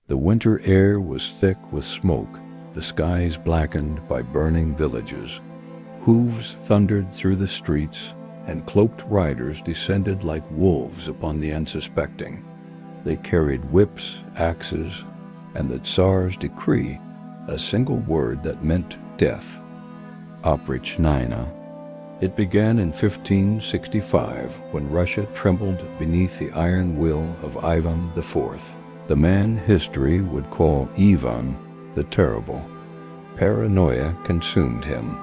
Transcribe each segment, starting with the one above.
The winter air was thick with smoke, the skies blackened by burning villages. Hooves thundered through the streets, and cloaked riders descended like wolves upon the unsuspecting. They carried whips, axes, and the Tsar's decree, a single word that meant death. Oprichnina. It began in 1565, when Russia trembled beneath the iron will of Ivan IV, the man history would call Ivan the Terrible. Paranoia consumed him.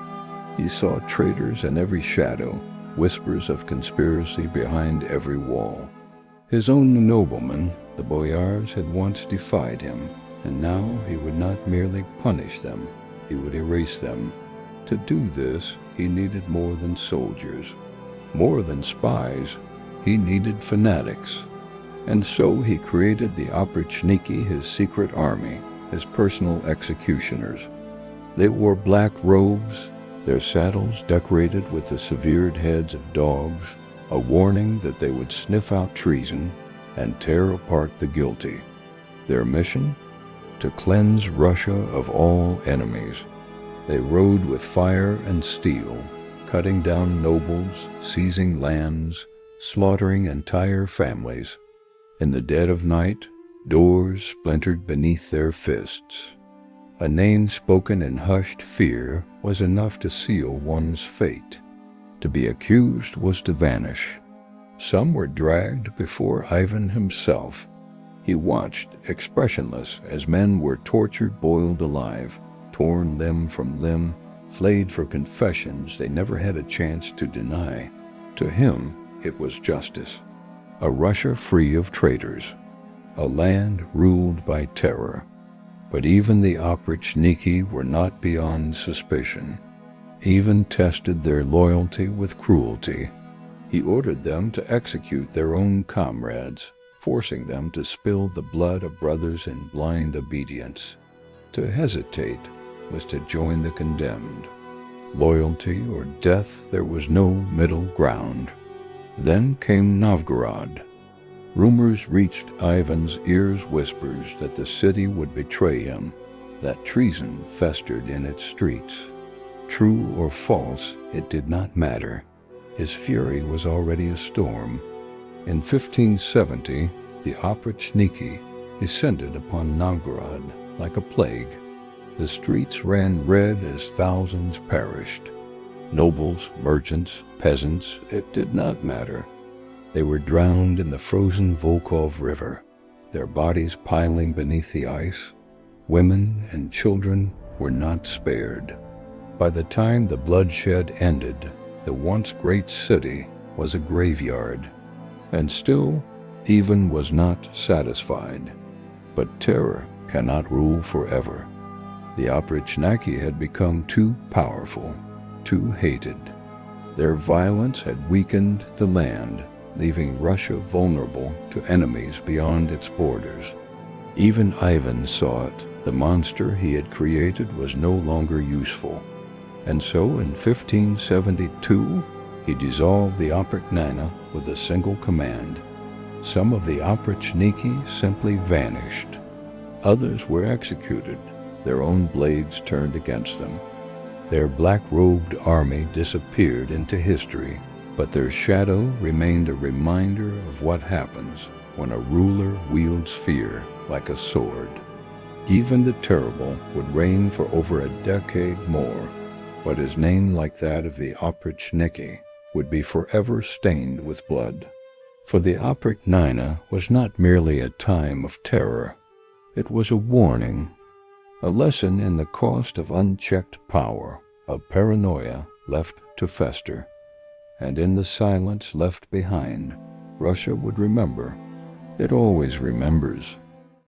He saw traitors in every shadow, whispers of conspiracy behind every wall. His own noblemen, the boyars, had once defied him, and now he would not merely punish them, he would erase them. To do this, he needed more than soldiers. More than spies, he needed fanatics. And so he created the Oprichniki, his secret army, his personal executioners. They wore black robes, their saddles decorated with the severed heads of dogs, a warning that they would sniff out treason and tear apart the guilty. Their mission? To cleanse Russia of all enemies. They rode with fire and steel, cutting down nobles, seizing lands, slaughtering entire families. In the dead of night, doors splintered beneath their fists. A name spoken in hushed fear was enough to seal one's fate. To be accused was to vanish. Some were dragged before Ivan himself. He watched, expressionless, as men were tortured, boiled alive, torn limb from limb, flayed for confessions they never had a chance to deny. To him, it was justice. A Russia free of traitors. A land ruled by terror. But even the Oprichniki were not beyond suspicion. Ivan tested their loyalty with cruelty. He ordered them to execute their own comrades, forcing them to spill the blood of brothers in blind obedience. To hesitate was to join the condemned. Loyalty or death, there was no middle ground. Then came Novgorod. Rumors reached Ivan's ears, whispers that the city would betray him, that treason festered in its streets. True or false, it did not matter. His fury was already a storm. In 1570, the Oprichniki descended upon Novgorod like a plague. The streets ran red as thousands perished. Nobles, merchants, peasants, it did not matter. They were drowned in the frozen Volkhov River, their bodies piling beneath the ice. Women and children were not spared. By the time the bloodshed ended, the once great city was a graveyard. And still, Ivan was not satisfied. But terror cannot rule forever. The Oprichniki had become too powerful, too hated. Their violence had weakened the land, leaving Russia vulnerable to enemies beyond its borders. Even Ivan saw it. The monster he had created was no longer useful. And so in 1572, he dissolved the Oprichnina with a single command. Some of the Oprichniki simply vanished. Others were executed, their own blades turned against them. Their black-robed army disappeared into history, but their shadow remained a reminder of what happens when a ruler wields fear like a sword. Even the terrible would reign for over a decade more, but his name, like that of the Oprichniki, would be forever stained with blood. For the Oprichnina was not merely a time of terror. It was a warning, a lesson in the cost of unchecked power, of paranoia left to fester. And in the silence left behind, Russia would remember. It always remembers.